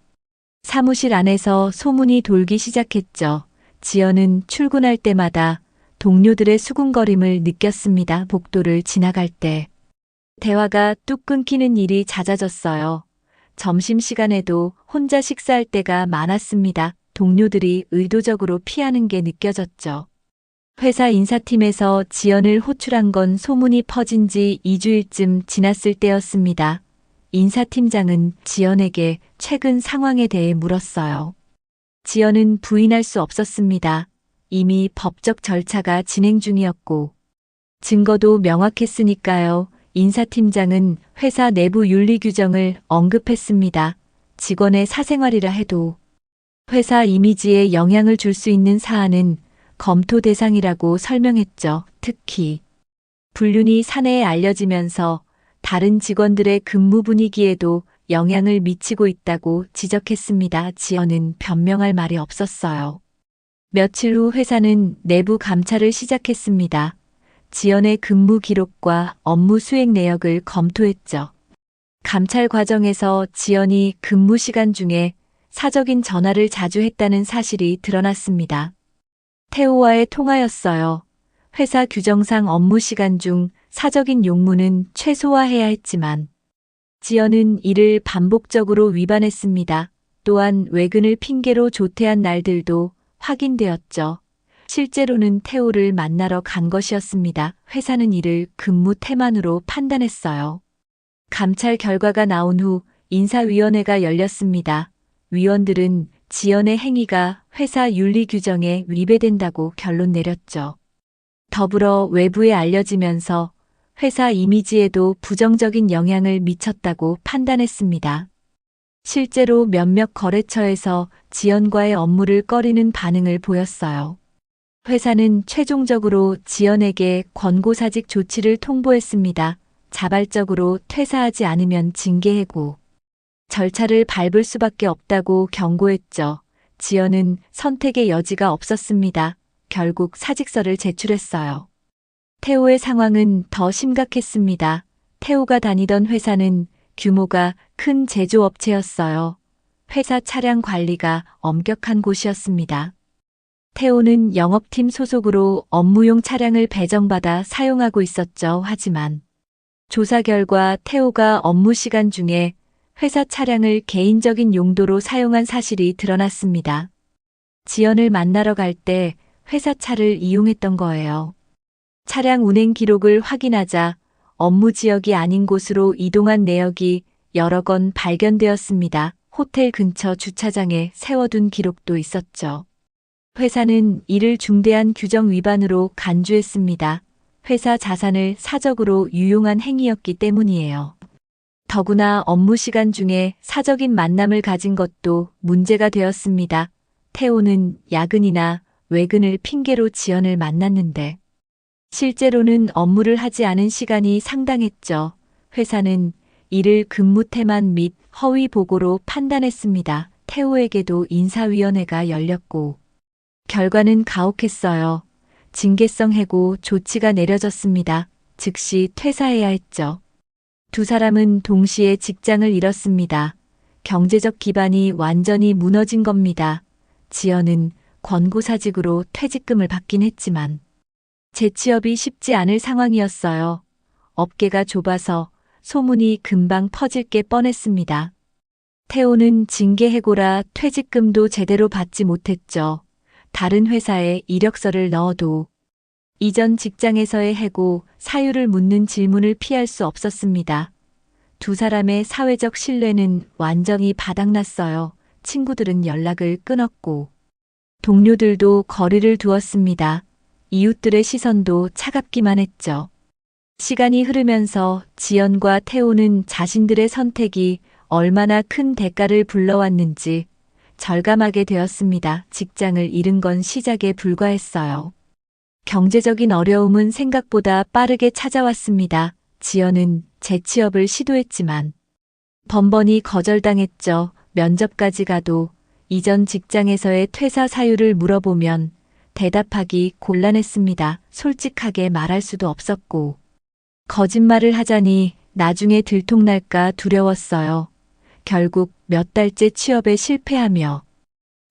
사무실 안에서 소문이 돌기 시작했죠. 지연은 출근할 때마다 동료들의 수군거림을 느꼈습니다. 복도를 지나갈 때. 대화가 뚝 끊기는 일이 잦아졌어요. 점심시간에도 혼자 식사할 때가 많았습니다. 동료들이 의도적으로 피하는 게 느껴졌죠. 회사 인사팀에서 지연을 호출한 건 소문이 퍼진 지 2주일쯤 지났을 때였습니다. 인사팀장은 지연에게 최근 상황에 대해 물었어요. 지연은 부인할 수 없었습니다. 이미 법적 절차가 진행 중이었고 증거도 명확했으니까요. 인사팀장은 회사 내부 윤리 규정을 언급했습니다. 직원의 사생활이라 해도 회사 이미지에 영향을 줄 수 있는 사안은 검토 대상이라고 설명했죠. 특히 불륜이 사내에 알려지면서 다른 직원들의 근무 분위기에도 영향을 미치고 있다고 지적했습니다. 지연은 변명할 말이 없었어요. 며칠 후 회사는 내부 감찰을 시작했습니다. 지연의 근무 기록과 업무 수행 내역을 검토했죠. 감찰 과정에서 지연이 근무 시간 중에 사적인 전화를 자주 했다는 사실이 드러났습니다. 태호와의 통화였어요. 회사 규정상 업무 시간 중 사적인 용무는 최소화해야 했지만 지연은 이를 반복적으로 위반했습니다. 또한 외근을 핑계로 조퇴한 날들도 확인되었죠. 실제로는 태호를 만나러 간 것이었습니다. 회사는 이를 근무 태만으로 판단했어요. 감찰 결과가 나온 후 인사위원회가 열렸습니다. 위원들은 지연의 행위가 회사 윤리 규정에 위배된다고 결론 내렸죠. 더불어 외부에 알려지면서 회사 이미지에도 부정적인 영향을 미쳤다고 판단했습니다. 실제로 몇몇 거래처에서 지연과의 업무를 꺼리는 반응을 보였어요. 회사는 최종적으로 지연에게 권고사직 조치를 통보했습니다. 자발적으로 퇴사하지 않으면 징계 해고, 절차를 밟을 수밖에 없다고 경고했죠. 지연은 선택의 여지가 없었습니다. 결국 사직서를 제출했어요. 태호의 상황은 더 심각했습니다. 태호가 다니던 회사는 규모가 큰 제조업체였어요. 회사 차량 관리가 엄격한 곳이었습니다. 태호는 영업팀 소속으로 업무용 차량을 배정받아 사용하고 있었죠. 하지만 조사 결과 태호가 업무 시간 중에 회사 차량을 개인적인 용도로 사용한 사실이 드러났습니다. 지연을 만나러 갈 때 회사 차를 이용했던 거예요. 차량 운행 기록을 확인하자 업무 지역이 아닌 곳으로 이동한 내역이 여러 건 발견되었습니다. 호텔 근처 주차장에 세워둔 기록도 있었죠. 회사는 이를 중대한 규정 위반으로 간주했습니다. 회사 자산을 사적으로 유용한 행위였기 때문이에요. 더구나 업무 시간 중에 사적인 만남을 가진 것도 문제가 되었습니다. 태호는 야근이나 외근을 핑계로 지연을 만났는데 실제로는 업무를 하지 않은 시간이 상당했죠. 회사는 이를 근무 태만 및 허위 보고로 판단했습니다. 태호에게도 인사위원회가 열렸고 결과는 가혹했어요. 징계성 해고 조치가 내려졌습니다. 즉시 퇴사해야 했죠. 두 사람은 동시에 직장을 잃었습니다. 경제적 기반이 완전히 무너진 겁니다. 지연은 권고사직으로 퇴직금을 받긴 했지만 재취업이 쉽지 않을 상황이었어요. 업계가 좁아서 소문이 금방 퍼질 게 뻔했습니다. 태호는 징계 해고라 퇴직금도 제대로 받지 못했죠. 다른 회사에 이력서를 넣어도 이전 직장에서의 해고, 사유를 묻는 질문을 피할 수 없었습니다. 두 사람의 사회적 신뢰는 완전히 바닥났어요. 친구들은 연락을 끊었고 동료들도 거리를 두었습니다. 이웃들의 시선도 차갑기만 했죠. 시간이 흐르면서 지연과 태호는 자신들의 선택이 얼마나 큰 대가를 불러왔는지 절감하게 되었습니다. 직장을 잃은 건 시작에 불과했어요. 경제적인 어려움은 생각보다 빠르게 찾아왔습니다. 지연은 재취업을 시도했지만 번번이 거절당했죠. 면접까지 가도 이전 직장에서의 퇴사 사유를 물어보면 대답하기 곤란했습니다. 솔직하게 말할 수도 없었고 거짓말을 하자니 나중에 들통날까 두려웠어요. 결국 몇 달째 취업에 실패하며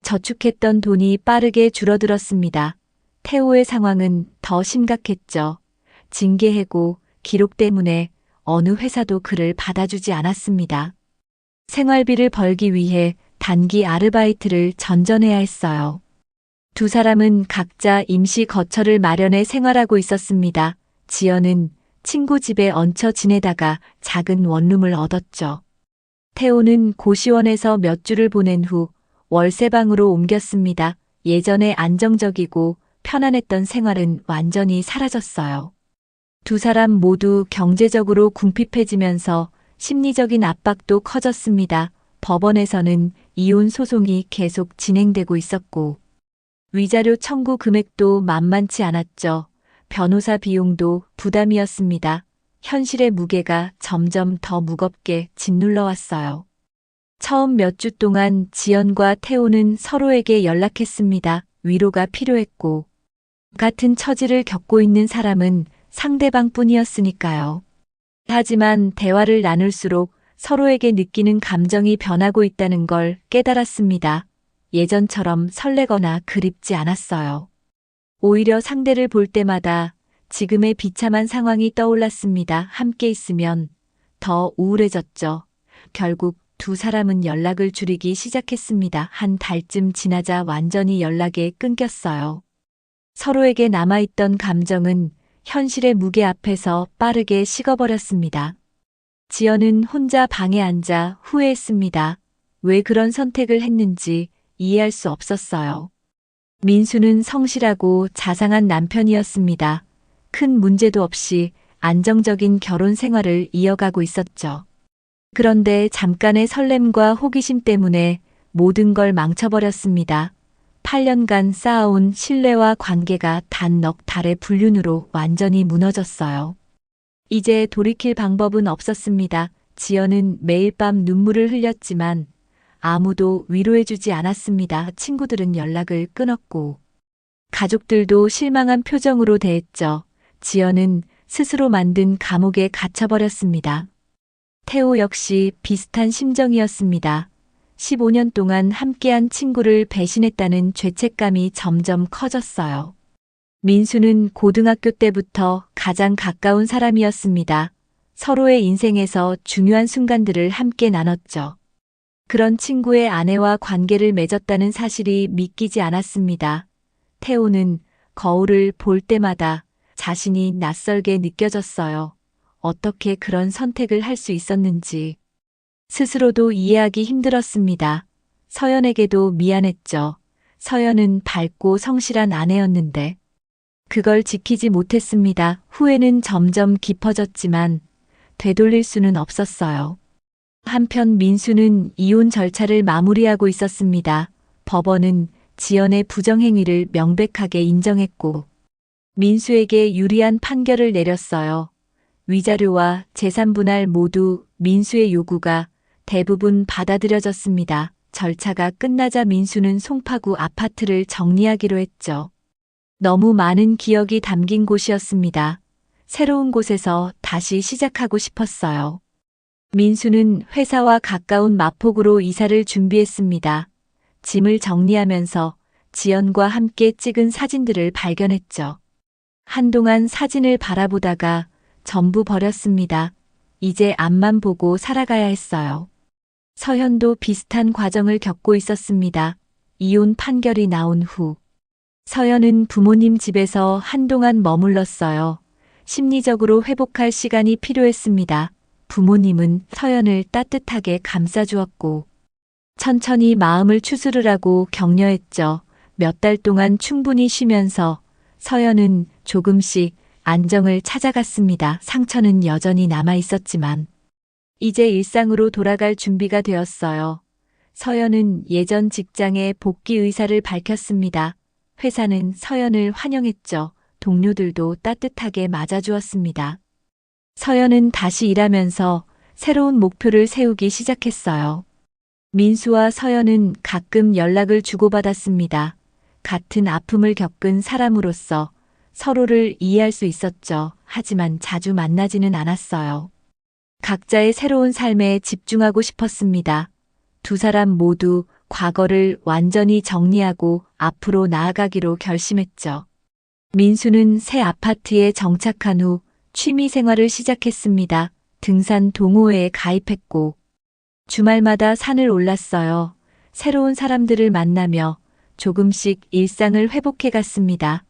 저축했던 돈이 빠르게 줄어들었습니다. 태호의 상황은 더 심각했죠. 징계 해고, 기록 때문에 어느 회사도 그를 받아주지 않았습니다. 생활비를 벌기 위해 단기 아르바이트를 전전해야 했어요. 두 사람은 각자 임시 거처를 마련해 생활하고 있었습니다. 지연은 친구 집에 얹혀 지내다가 작은 원룸을 얻었죠. 태호는 고시원에서 몇 주를 보낸 후 월세방으로 옮겼습니다. 예전에 안정적이고 편안했던 생활은 완전히 사라졌어요. 두 사람 모두 경제적으로 궁핍해지면서 심리적인 압박도 커졌습니다. 법원에서는 이혼 소송이 계속 진행되고 있었고 위자료 청구 금액도 만만치 않았죠. 변호사 비용도 부담이었습니다. 현실의 무게가 점점 더 무겁게 짓눌러 왔어요. 처음 몇 주 동안 지연과 태호는 서로에게 연락했습니다. 위로가 필요했고 같은 처지를 겪고 있는 사람은 상대방뿐이었으니까요. 하지만 대화를 나눌수록 서로에게 느끼는 감정이 변하고 있다는 걸 깨달았습니다. 예전처럼 설레거나 그립지 않았어요. 오히려 상대를 볼 때마다 지금의 비참한 상황이 떠올랐습니다. 함께 있으면 더 우울해졌죠. 결국 두 사람은 연락을 줄이기 시작했습니다. 한 달쯤 지나자 완전히 연락이 끊겼어요. 서로에게 남아있던 감정은 현실의 무게 앞에서 빠르게 식어버렸습니다. 지연은 혼자 방에 앉아 후회했습니다. 왜 그런 선택을 했는지 이해할 수 없었어요. 민수는 성실하고 자상한 남편이었습니다. 큰 문제도 없이 안정적인 결혼 생활을 이어가고 있었죠. 그런데 잠깐의 설렘과 호기심 때문에 모든 걸 망쳐버렸습니다. 8년간 쌓아온 신뢰와 관계가 단 넉 달의 불륜으로 완전히 무너졌어요. 이제 돌이킬 방법은 없었습니다. 지연은 매일 밤 눈물을 흘렸지만 아무도 위로해주지 않았습니다. 친구들은 연락을 끊었고 가족들도 실망한 표정으로 대했죠. 지연은 스스로 만든 감옥에 갇혀버렸습니다. 태호 역시 비슷한 심정이었습니다. 15년 동안 함께한 친구를 배신했다는 죄책감이 점점 커졌어요. 민수는 고등학교 때부터 가장 가까운 사람이었습니다. 서로의 인생에서 중요한 순간들을 함께 나눴죠. 그런 친구의 아내와 관계를 맺었다는 사실이 믿기지 않았습니다. 태호는 거울을 볼 때마다 자신이 낯설게 느껴졌어요. 어떻게 그런 선택을 할 수 있었는지 스스로도 이해하기 힘들었습니다. 서연에게도 미안했죠. 서연은 밝고 성실한 아내였는데 그걸 지키지 못했습니다. 후회는 점점 깊어졌지만 되돌릴 수는 없었어요. 한편 민수는 이혼 절차를 마무리하고 있었습니다. 법원은 지연의 부정행위를 명백하게 인정했고 민수에게 유리한 판결을 내렸어요. 위자료와 재산 분할 모두 민수의 요구가 대부분 받아들여졌습니다. 절차가 끝나자 민수는 송파구 아파트를 정리하기로 했죠. 너무 많은 기억이 담긴 곳이었습니다. 새로운 곳에서 다시 시작하고 싶었어요. 민수는 회사와 가까운 마포구로 이사를 준비했습니다. 짐을 정리하면서 지연과 함께 찍은 사진들을 발견했죠. 한동안 사진을 바라보다가 전부 버렸습니다. 이제 앞만 보고 살아가야 했어요. 서현도 비슷한 과정을 겪고 있었습니다. 이혼 판결이 나온 후 서현은 부모님 집에서 한동안 머물렀어요. 심리적으로 회복할 시간이 필요했습니다. 부모님은 서현을 따뜻하게 감싸주었고 천천히 마음을 추스르라고 격려했죠. 몇 달 동안 충분히 쉬면서 서현은 조금씩 안정을 찾아갔습니다. 상처는 여전히 남아 있었지만 이제 일상으로 돌아갈 준비가 되었어요. 서현은 예전 직장에 복귀 의사를 밝혔습니다. 회사는 서현을 환영했죠. 동료들도 따뜻하게 맞아주었습니다. 서현은 다시 일하면서 새로운 목표를 세우기 시작했어요. 민수와 서현은 가끔 연락을 주고받았습니다. 같은 아픔을 겪은 사람으로서 서로를 이해할 수 있었죠. 하지만 자주 만나지는 않았어요. 각자의 새로운 삶에 집중하고 싶었습니다. 두 사람 모두 과거를 완전히 정리하고 앞으로 나아가기로 결심했죠. 민수는 새 아파트에 정착한 후 취미 생활을 시작했습니다. 등산 동호회에 가입했고 주말마다 산을 올랐어요. 새로운 사람들을 만나며 조금씩 일상을 회복해 갔습니다.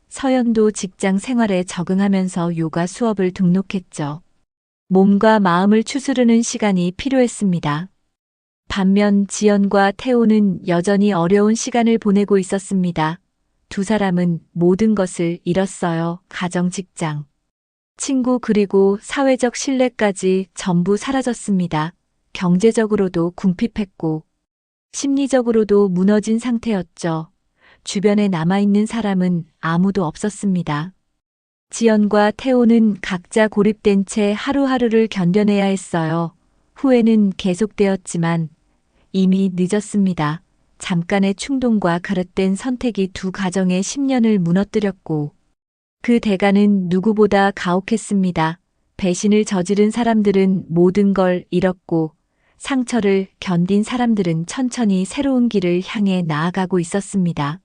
서현도 직장 생활에 적응하면서 요가 수업을 등록했죠. 몸과 마음을 추스르는 시간이 필요했습니다. 반면 지연과 태호는 여전히 어려운 시간을 보내고 있었습니다. 두 사람은 모든 것을 잃었어요. 가정, 직장, 친구 그리고 사회적 신뢰까지 전부 사라졌습니다. 경제적으로도 궁핍했고 심리적으로도 무너진 상태였죠. 주변에 남아있는 사람은 아무도 없었습니다. 지연과 태호는 각자 고립된 채 하루하루를 견뎌내야 했어요. 후회는 계속되었지만 이미 늦었습니다. 잠깐의 충동과 가릇된 선택이 두 가정의 10년을 무너뜨렸고 그 대가는 누구보다 가혹했습니다. 배신을 저지른 사람들은 모든 걸 잃었고 상처를 견딘 사람들은 천천히 새로운 길을 향해 나아가고 있었습니다.